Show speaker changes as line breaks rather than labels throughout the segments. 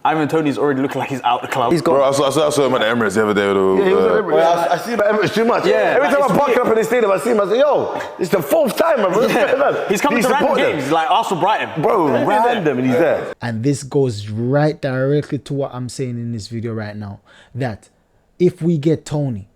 Ivan Toney's already looking like he's out the club.
He's gone.
Bro, I saw him at the Emirates the other day.
Yeah, he was at Emirates. I see him at Emirates too much.
Yeah,
Every time
like,
I park up in the stadium, I see him. I say, yo, it's the 4th time, bro.
Yeah. He's coming to random games, like Arsenal Brighton.
Bro, random, and he's there.
And this goes right directly to what I'm saying in this video right now. That if we get Toney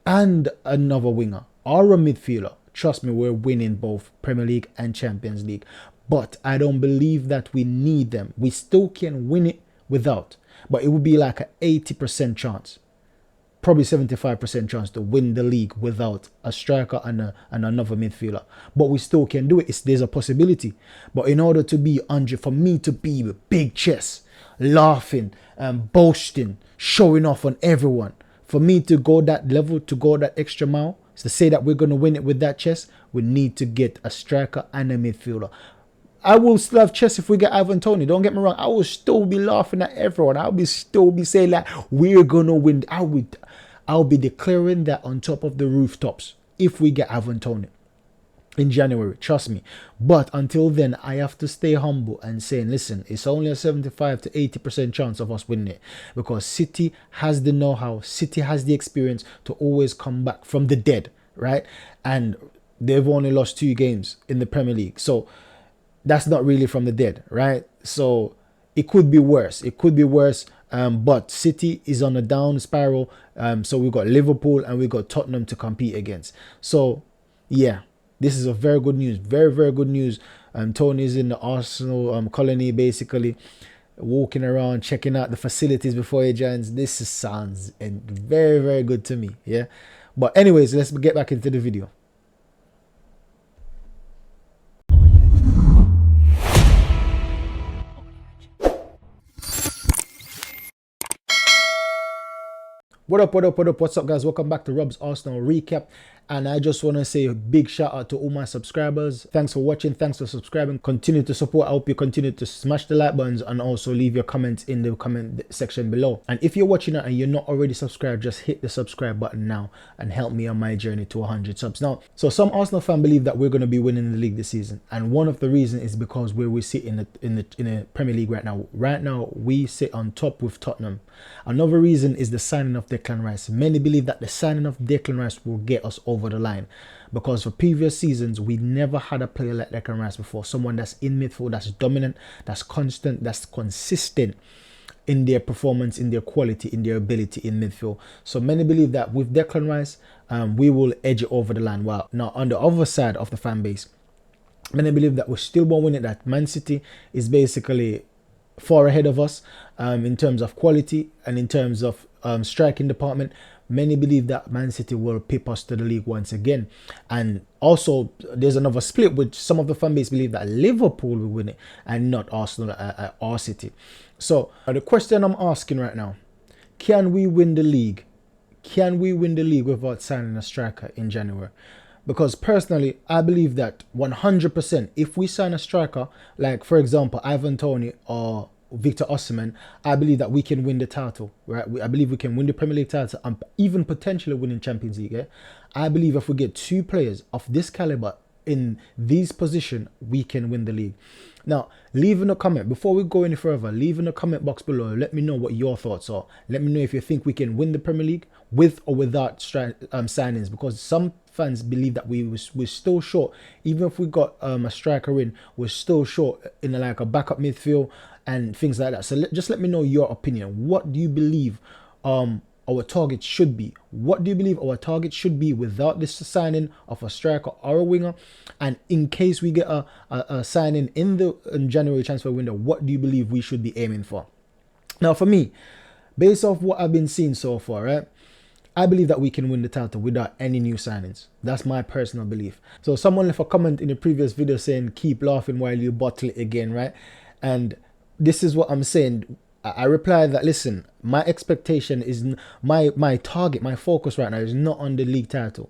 and another winger or a midfielder, trust me, we're winning both Premier League and Champions League. But I don't believe that we need them. We still can win it without. But it would be like an 80% chance. Probably 75% chance to win the league without a striker and another midfielder. But we still can do it. There's a possibility. But in order to be 100, for me to be with big chest, laughing and boasting, showing off on everyone, for me to go that level, to go that extra mile, is to say that we're going to win it with that chest, we need to get a striker and a midfielder. I will still have chest if we get Ivan Toney. Don't get me wrong. I will still be laughing at everyone. I'll still be saying that we're going to win. I'll be declaring that on top of the rooftops if we get Ivan Toney in January. Trust me. But until then, I have to stay humble and saying, listen, it's only a 75 to 80% chance of us winning it. Because City has the know-how. City has the experience to always come back from the dead, right? And they've only lost 2 games in the Premier League. So that's not really from the dead, right? So it could be worse. It could be worse. But City is on a down spiral. So we've got Liverpool and we've got Tottenham to compete against. So, yeah, this is a very good news. Very, very good news. Toney's in the Arsenal colony, basically, walking around, checking out the facilities before he joins. This sounds very, very good to me, yeah? But anyways, let's get back into the video. What up, what's up, guys? Welcome back to Rob's Arsenal Recap. And I just want to say a big shout out to all my subscribers. Thanks for watching. Thanks for subscribing. Continue to support. I hope you continue to smash the like buttons and also leave your comments in the comment section below. And if you're watching it and you're not already subscribed, just hit the subscribe button now and help me on my journey to 100 subs. Now, so some Arsenal fans believe that we're going to be winning the league this season. And one of the reasons is because where we sit in the Premier League right now. Right now, we sit on top with Tottenham. Another reason is the signing of Declan Rice. Many believe that the signing of Declan Rice will get us over the line, because for previous seasons we never had a player like Declan Rice before. Someone that's in midfield, that's dominant, that's constant, that's consistent in their performance, in their quality, in their ability in midfield. So many believe that with Declan Rice, we will edge it over the line. Well, now on the other side of the fan base, many believe that we still won't win it, that Man City is basically far ahead of us in terms of quality and in terms of striking department. Many believe that Man City will pip us to the league once again. And also there's another split, which some of the fan base believe that Liverpool will win it and not Arsenal or City. So the question I'm asking right now, can we win the league? Can we win the league without signing a striker in January? Because personally, I believe that 100%, if we sign a striker, like for example, Ivan Toney or Victor Osimhen, I believe that we can win the title, right? I believe we can win the Premier League title and even potentially winning Champions League. Yeah? I believe if we get 2 players of this caliber in these positions, we can win the league. Now, leave in a comment, before we go any further, leave in the comment box below. Let me know what your thoughts are. Let me know if you think we can win the Premier League with or without signings, because some fans believe that we're still short. Even if we got a striker in, we're still short in like a backup midfield and things like that. So just let me know your opinion. What do you believe our target should be? What do you believe our target should be without this signing of a striker or a winger? And in case we get a signing in the January transfer window, what do you believe we should be aiming for? Now, for me, based off what I've been seeing so far, right, I believe that we can win the title without any new signings. That's my personal belief. So someone left a comment in the previous video saying, keep laughing while you bottle it again, right? And this is what I'm saying. I replied that, listen, my expectation is, my target, my focus right now is not on the league title.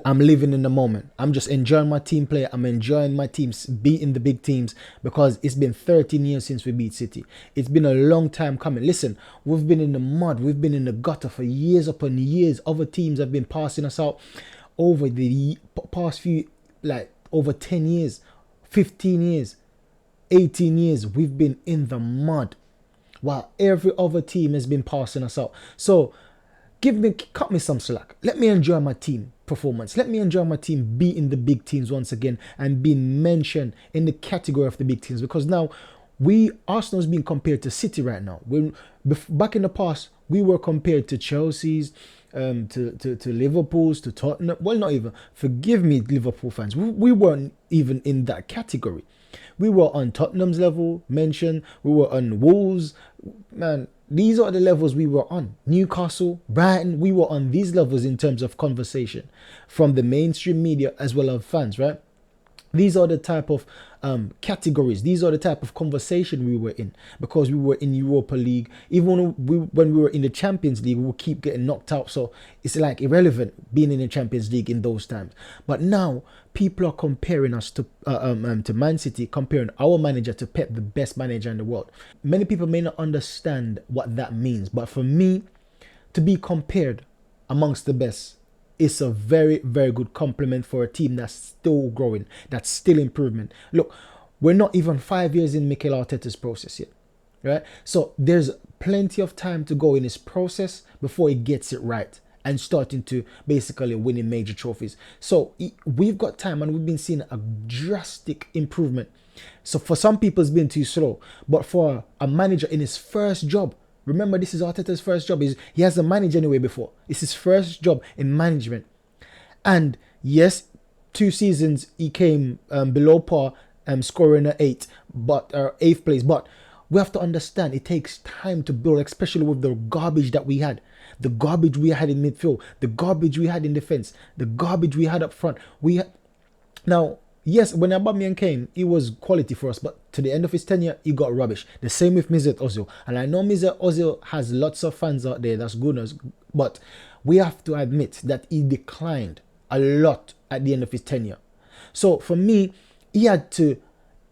I'm living in the moment. I'm just enjoying my team play. I'm enjoying my teams beating the big teams, because it's been 13 years since we beat City. It's been a long time coming. Listen, we've been in the mud. We've been in the gutter for years upon years. Other teams have been passing us out over the past few, like over 10 years, 15 years, 18 years. We've been in the mud. while every other team has been passing us out. So cut me some slack. Let me enjoy my team performance. Let me enjoy my team beating the big teams once again and being mentioned in the category of the big teams, because now Arsenal's being compared to City right now. Back in the past, we were compared to Chelsea's, to Liverpool's, to Tottenham. Well, not even. Forgive me, Liverpool fans. We weren't even in that category. We were on Tottenham's level, mentioned. We were on Wolves. Man, these are the levels we were on. Newcastle, Brighton, we were on these levels in terms of conversation from the mainstream media as well as fans, right? These are the type of categories. These are the type of conversation we were in, because we were in Europa League. Even when we were in the Champions League, we would keep getting knocked out. So it's like irrelevant being in the Champions League in those times. But now people are comparing us to Man City, comparing our manager to Pep, the best manager in the world. Many people may not understand what that means, but for me, to be compared amongst the best, it's a very, very good compliment for a team that's still growing, that's still improvement. Look, we're not even 5 years in Mikel Arteta's process yet, right? So there's plenty of time to go in his process before he gets it right and starting to basically winning major trophies. So we've got time, and we've been seeing a drastic improvement. So for some people, it's been too slow, but for a manager in his first job, remember, this is Arteta's first job. He hasn't managed anyway before. It's his first job in management. And yes, 2 seasons he came below par, scoring an 8th place. But we have to understand it takes time to build, especially with the garbage that we had. The garbage we had in midfield, the garbage we had in defense, the garbage we had up front. Now, yes, when Aubameyang came, he was quality for us, but to the end of his tenure, he got rubbish. The same with Mesut Ozil. And I know Mesut Ozil has lots of fans out there, that's goodness, but we have to admit that he declined a lot at the end of his tenure. So for me, Mikel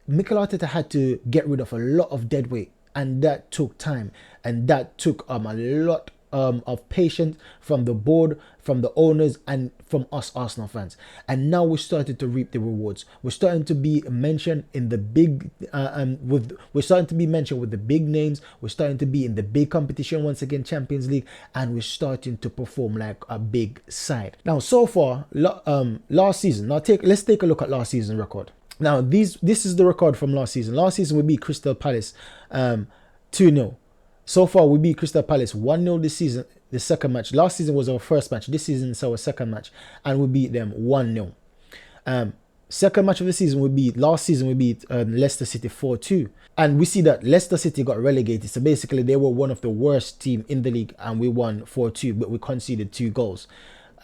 Arteta had to get rid of a lot of dead weight, and that took time, and that took a lot of patience from the board, from the owners, and from us Arsenal fans. And now we're starting to reap the rewards. We're starting to be mentioned in the big we're starting to be mentioned with the big names. We're starting to be in the big competition once again, Champions League, and we're starting to perform like a big side. Now, so far, last season. Now let's take a look at last season's record. Now, this is the record from last season. Last season we beat Crystal Palace 2-0. So far, we beat Crystal Palace 1-0 this season, the second match. Last season was our first match. This season is our second match. And we beat them 1-0. Second match of the season, last season we beat Leicester City 4-2. And we see that Leicester City got relegated. So basically, they were one of the worst teams in the league. And we won 4-2, but we conceded 2 goals.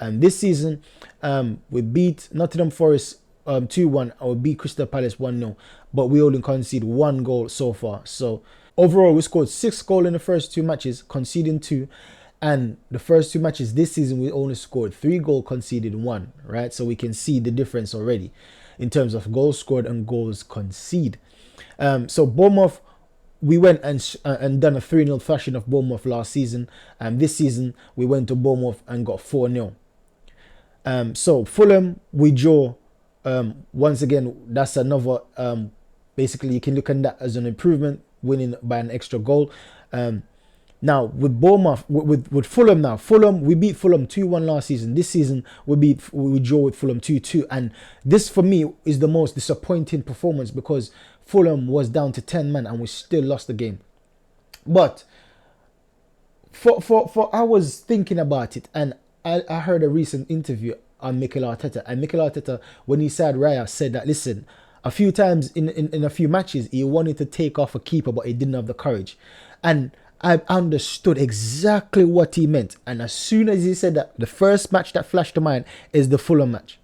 This season, we beat Nottingham Forest 2-1. And we beat Crystal Palace 1-0. But we only conceded 1 goal so far. So overall, we scored 6 goals in the first 2 matches, conceding 2. And the first 2 matches this season, we only scored 3 goals, conceded 1, right? So we can see the difference already in terms of goals scored and goals conceded. So Bournemouth, we went and done a 3-0 thrashing of Bournemouth last season. This season, we went to Bournemouth and got 4-0. So Fulham, we draw. Once again, that's another, basically you can look at that as an improvement, winning by an extra goal. Now with Bournemouth, with Fulham now. Fulham, we beat Fulham 2-1 last season. This season we draw with Fulham 2-2. And this for me is the most disappointing performance, because Fulham was down to 10 men and we still lost the game. But for I was thinking about it, and I heard a recent interview on Mikel Arteta. And Mikel Arteta, when he said Raya, said that, listen, a few times in a few matches, he wanted to take off a keeper, but he didn't have the courage. And I understood exactly what he meant. And as soon as he said that, the first match that flashed to mind is the Fulham match.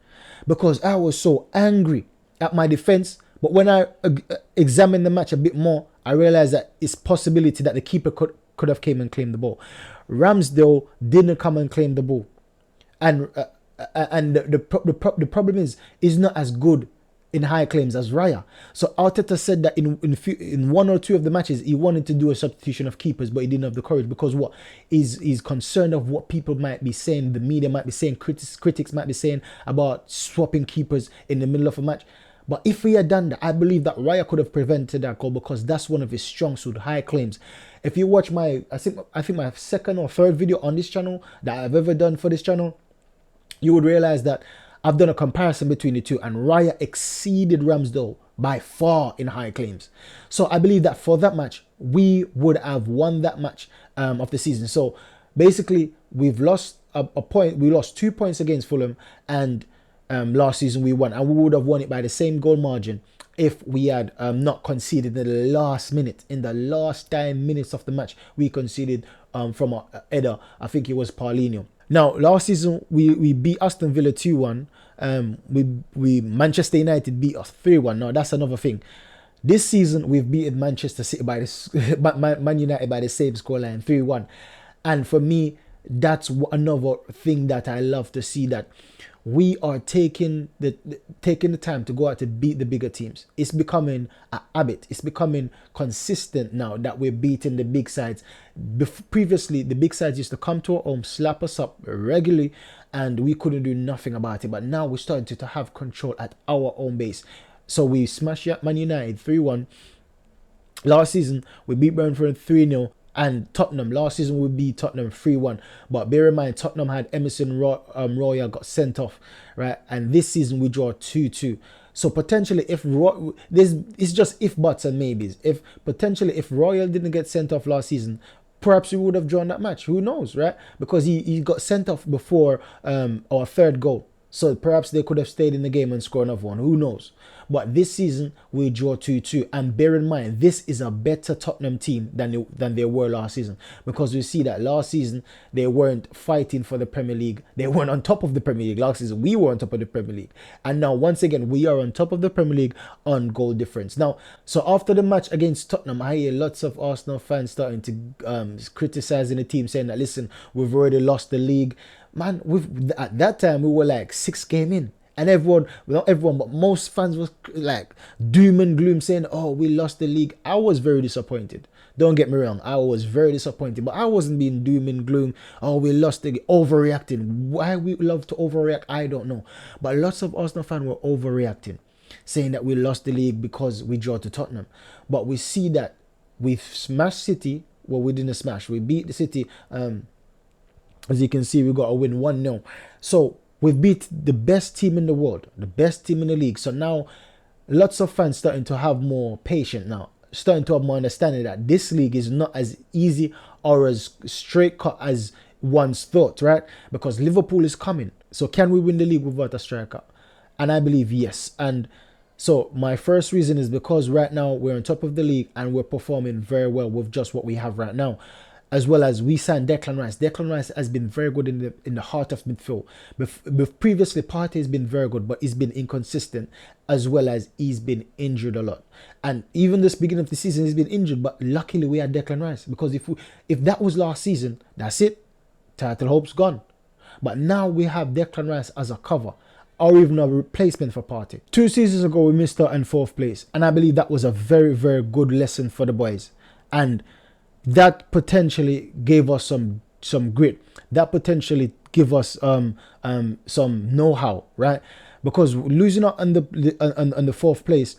Because I was so angry at my defense. But when I examined the match a bit more, I realized that it's possibility that the keeper could have came and claimed the ball. Ramsdale didn't come and claim the ball. And the problem is, he's not as good in high claims as Raya. So Arteta said that in 1 or 2 of the matches, he wanted to do a substitution of keepers, but he didn't have the courage, because he's concerned of what people might be saying, the media might be saying, critics might be saying about swapping keepers in the middle of a match. But if he had done that, I believe that Raya could have prevented that goal, because that's one of his strong suit, high claims. If you watch my, I think my second or third video on this channel that I've ever done for this channel, you would realize that I've done a comparison between the two, and Raya exceeded Ramsdale by far in high claims. So I believe that for that match, we would have won that match of the season. So basically, we've lost a point. We lost 2 points against Fulham, and last season we won, and we would have won it by the same goal margin if we had not conceded in the last minute. In the last 10 minutes of the match, we conceded from a header. I think it was Paulinho. Now, last season we beat Aston Villa 2-1. We Manchester United beat us 3-1. Now that's another thing. This season we've beaten Manchester City by this Man United by the same scoreline, 3-1. And for me, that's another thing that I love to see, that we are taking the time to go out to beat the bigger teams. It's becoming a habit. It's becoming consistent now that we're beating the big sides. Previously, the big sides used to come to our home, slap us up regularly, and we couldn't do nothing about it. But now we're starting to have control at our own base. So we smashed Man United 3-1. Last season, we beat Brentford 3-0. And Tottenham, last season we beat Tottenham 3-1. But bear in mind, Tottenham had Emerson Royal got sent off, right? And this season we draw 2-2. So potentially, if it's just if buts and maybes. If Royal didn't get sent off last season, perhaps we would have drawn that match. Who knows, right? Because he got sent off before our third goal. So perhaps they could have stayed in the game and scored another one. Who knows? But this season, we draw 2-2. And bear in mind, this is a better Tottenham team than they were last season. Because we see that last season, they weren't fighting for the Premier League. They weren't on top of the Premier League. Last season, we were on top of the Premier League. And now, once again, we are on top of the Premier League on goal difference. Now, so after the match against Tottenham, I hear lots of Arsenal fans starting to criticizing the team, saying that, listen, we've already lost the league. Man, at that time, we were like 6 games in. And everyone, not everyone, but most fans was like doom and gloom, saying, oh, we lost the league. I was very disappointed. Don't get me wrong. I was very disappointed. But I wasn't being doom and gloom. Oh, we lost the league. Overreacting. Why we love to overreact, I don't know. But lots of Arsenal fans were overreacting, saying that we lost the league because we drew to Tottenham. But we see that we've smashed City. Well, we didn't smash. We beat the City. As you can see, we got a win 1-0. So we've beat the best team in the world, the best team in the league. So now lots of fans starting to have more patience now, starting to have more understanding that this league is not as easy or as straight cut as once thought, right? Because Liverpool is coming. So can we win the league without a striker? And I believe yes. And so my first reason is because right now we're on top of the league and we're performing very well with just what we have right now. As well as we signed Declan Rice. Declan Rice has been very good in the heart of midfield. Previously, Partey has been very good, but he's been inconsistent, as well as he's been injured a lot. And even this beginning of the season, he's been injured. But luckily, we had Declan Rice, because if that was last season, that's it. Title hope's gone. But now we have Declan Rice as a cover, or even a replacement for Partey. 2 seasons ago, we missed out in 4th place, and I believe that was a very, very good lesson for the boys. And that potentially gave us some grit. That potentially give us some know-how, right? Because losing out on the 4th place,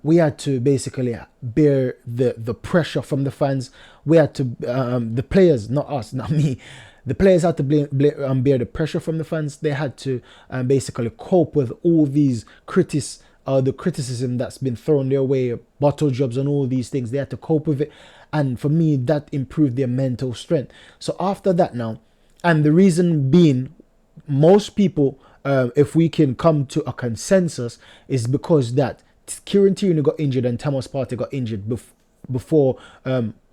we had to basically bear the pressure from the fans. We had to the players, not us, not me. The players had to bear the pressure from the fans. They had to basically cope with all these the criticism that's been thrown their way, bottle jobs and all these things. They had to cope with it. And for me, that improved their mental strength. So after that now, and the reason being, most people, if we can come to a consensus, is because that Kieran Tierney got injured and Thomas Partey got injured before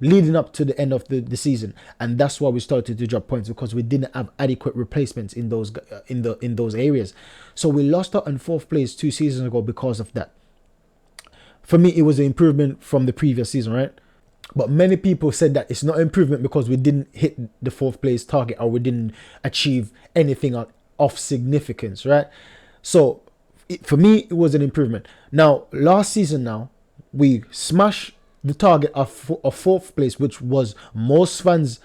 leading up to the end of the season. And that's why we started to drop points, because we didn't have adequate replacements in those areas. So we lost out in 4th place 2 seasons ago because of that. For me, it was an improvement from the previous season, right? But many people said that it's not improvement because we didn't hit the 4th place target, or we didn't achieve anything of significance, right? So for me, it was an improvement. Now, last season now, we smashed the target of 4th place, which was most fans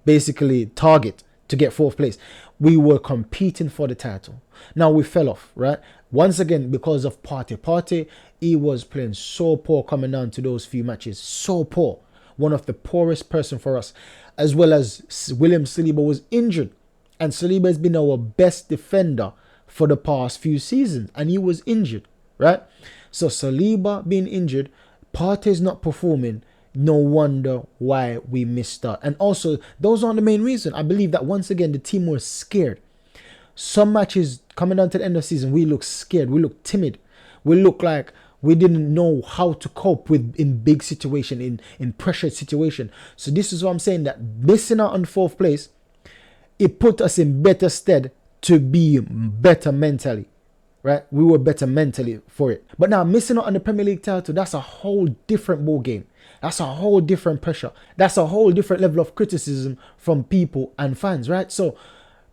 basically target to get 4th place. We were competing for the title. Now we fell off, right? Once again, because of Partey. Partey, he was playing so poor coming down to those few matches. So poor. one of the poorest person for us, as well as William Saliba was injured. And Saliba has been our best defender for the past few seasons, and he was injured, right? So Saliba being injured, Partey's not performing. No wonder why we missed out. And also, those aren't the main reason. I believe that once again, the team was scared. Some matches coming down to the end of the season, we look scared. We look timid. We look like we didn't know how to cope with in big situation, in pressured situation. So this is what I'm saying, that missing out on 4th place, it put us in better stead to be better mentally, right? We were better mentally for it. But now missing out on the Premier League title, that's a whole different ball game. That's a whole different pressure. That's a whole different level of criticism from people and fans, right? So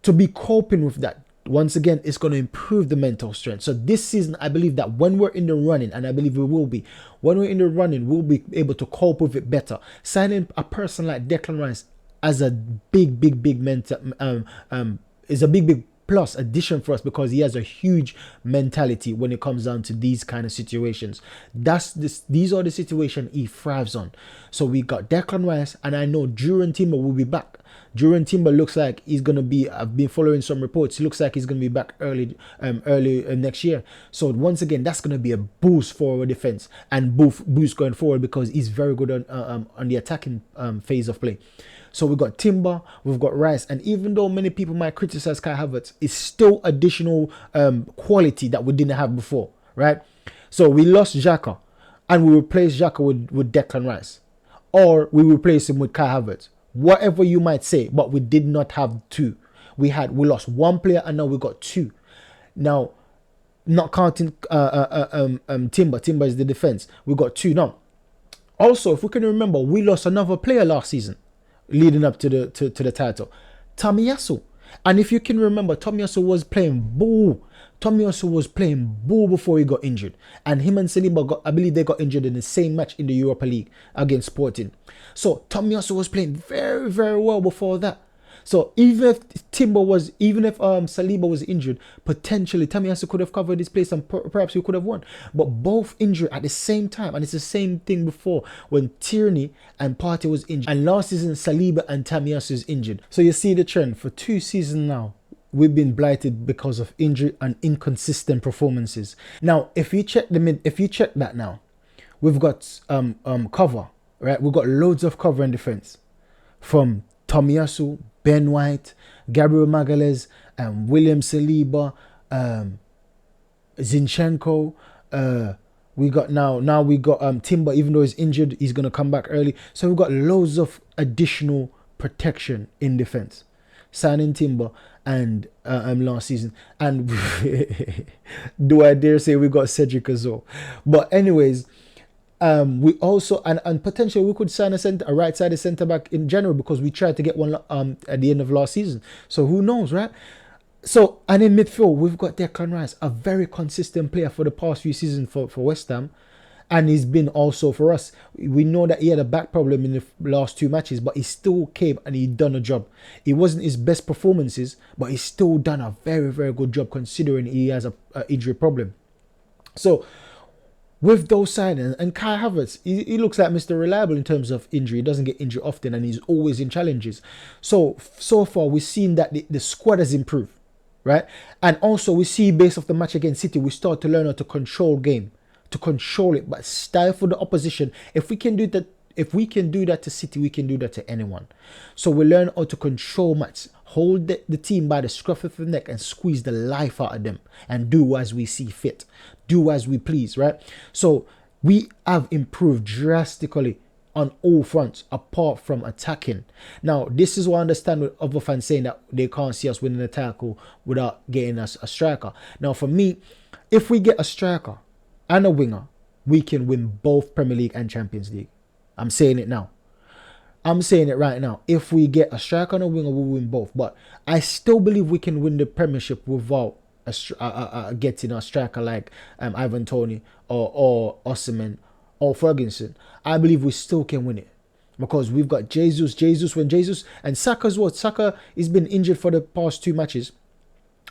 to be coping with that, once again, it's going to improve the mental strength. So this season, I believe that when we're in the running, and I believe we will be, when we're in the running, we'll be able to cope with it better. Signing a person like Declan Rice as a big mental, is a big plus addition for us, because he has a huge mentality when it comes down to these kind of situations. These are the situations he thrives on. So we got Declan Rice, and I know Duran Timber will be back. Duran Timber looks like he's gonna be. I've been following some reports. He looks like he's gonna be back early next year. So once again, that's gonna be a boost for our defense and boost going forward, because he's very good on the attacking phase of play. So we've got Timber, we've got Rice, and even though many people might criticize Kai Havertz, it's still additional quality that we didn't have before, right? So we lost Xhaka, and we replaced Xhaka with Declan Rice, or we replace him with Kai Havertz. Whatever you might say, but we did not have two. We lost one player, and now we got two. Now, not counting Timber. Timber is the defense. We got two now. Also, if we can remember, we lost another player last season, leading up to the title, Tomiyasu. And if you can remember, Tomiyasu was playing ball. Tomiyasu was playing ball before he got injured. And him and Saliba I believe they got injured in the same match in the Europa League against Sporting. So Tomiyasu was playing very, very well before that. So even if Saliba was injured, potentially Tomiyasu could have covered his place and perhaps we could have won. But both injured at the same time. And it's the same thing before when Toney and Partey was injured. And last season, Saliba and Tomiyasu is injured. So you see the trend. For 2 seasons now, we've been blighted because of injury and inconsistent performances. Now, if you check that now, we've got cover, right? We've got loads of cover in defense from Tomiyasu, Ben White, Gabriel Magalhaes, William Saliba, Zinchenko. We got Timber. Even though he's injured, he's gonna come back early. So we've got loads of additional protection in defense. Signing Timber and last season, and do I dare say we got Cedric as well? But anyways, we also and potentially we could sign a right-sided centre back in general, because we tried to get one at the end of last season. So who knows, right? So, and in midfield we've got Declan Rice, a very consistent player for the past few seasons for West Ham. And he's been also for us. We know that he had a back problem in the last 2 matches, but he still came and he done a job. It wasn't his best performances, but he's still done a very, very good job considering he has a injury problem. So with those signings, and Kai Havertz, he looks like Mr. Reliable in terms of injury. He doesn't get injured often and he's always in challenges. So far we've seen that the squad has improved, right? And also we see based off the match against City, we start to learn how to control game. To control it, but stifle the opposition. If we can do that to City, we can do that to anyone. So we learn how to control match, hold the team by the scruff of the neck and squeeze the life out of them and do as we see fit, do as we please, right? So we have improved drastically on all fronts apart from attacking. Now, this is what I understand with other fans saying that they can't see us winning a tackle without getting us a striker. Now, for me, if we get a striker and a winger, we can win both Premier League and Champions League. I'm saying it now. I'm saying it right now. If we get a striker and a winger, we'll win both. But I still believe we can win the Premiership without getting a striker like Ivan Toney or Osimhen or Ferguson. I believe we still can win it. Because we've got Jesus and Saka as well. Saka has been injured for the past 2 matches.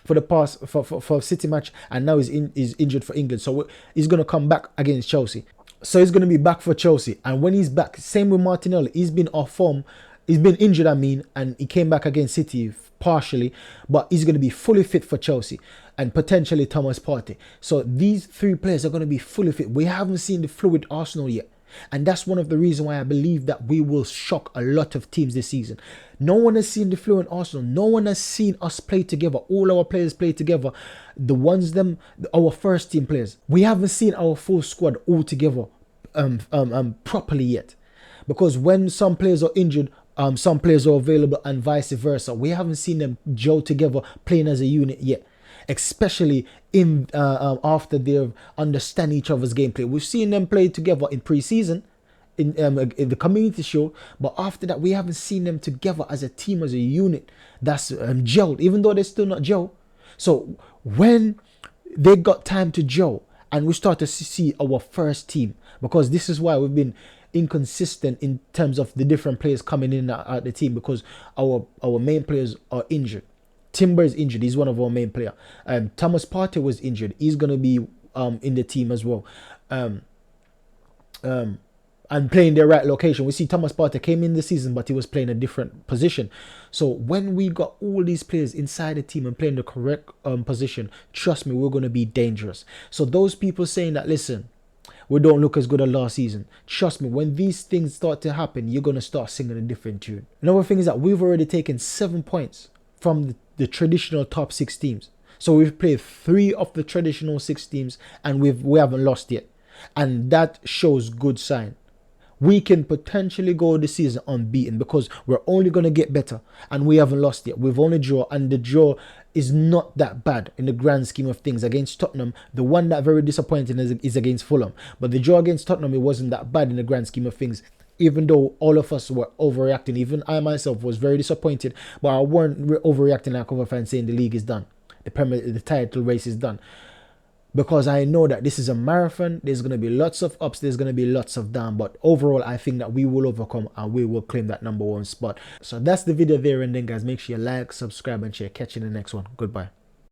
For City match, and now he's injured for England, so he's going to come back against Chelsea. So he's going to be back for Chelsea. And when he's back, same with Martinelli. He's been off form. He's been injured, I mean, and he came back against City partially. But he's going to be fully fit for Chelsea. And potentially Thomas Partey. So these 3 players are going to be fully fit. We haven't seen the fluid Arsenal yet. And that's one of the reasons why I believe that we will shock a lot of teams this season. No one has seen the fluent Arsenal. No one has seen us play together. All our players play together. Our first team players. We haven't seen our full squad all together properly yet. Because when some players are injured, some players are available and vice versa. We haven't seen them gel together playing as a unit yet. Especially in after they understand each other's gameplay. We've seen them play together in pre-season, in the community show, but after that we haven't seen them together as a team, as a unit that's gelled, even though they're still not gel. So when they got time to gel and we start to see our first team, because this is why we've been inconsistent in terms of the different players coming in at the team, because our main players are injured. Timber is injured. He's one of our main player. Thomas Partey was injured. He's going to be in the team as well. And playing their right location. We see Thomas Partey came in the season, but he was playing a different position. So when we got all these players inside the team and playing the correct position, trust me, we're going to be dangerous. So those people saying that, listen, we don't look as good as last season. Trust me, when these things start to happen, you're going to start singing a different tune. Another thing is that we've already taken 7 points from the traditional top 6 teams. So we've played 3 of the traditional 6 teams and we haven't lost yet. And that shows good sign. We can potentially go this season unbeaten because we're only going to get better and we haven't lost yet. We've only drawn, and the draw is not that bad in the grand scheme of things. Against Tottenham, the one that very disappointing is against Fulham. But the draw against Tottenham, it wasn't that bad in the grand scheme of things. Even though all of us were overreacting, even I myself was very disappointed, but I weren't overreacting like other fans saying the league is done, the title race is done, because I know that this is a marathon. There's going to be lots of ups, there's going to be lots of downs, but overall I think that we will overcome and we will claim that #1 spot. So that's the video there, and then guys, make sure you like, subscribe and share. Catch you in the next one. Goodbye.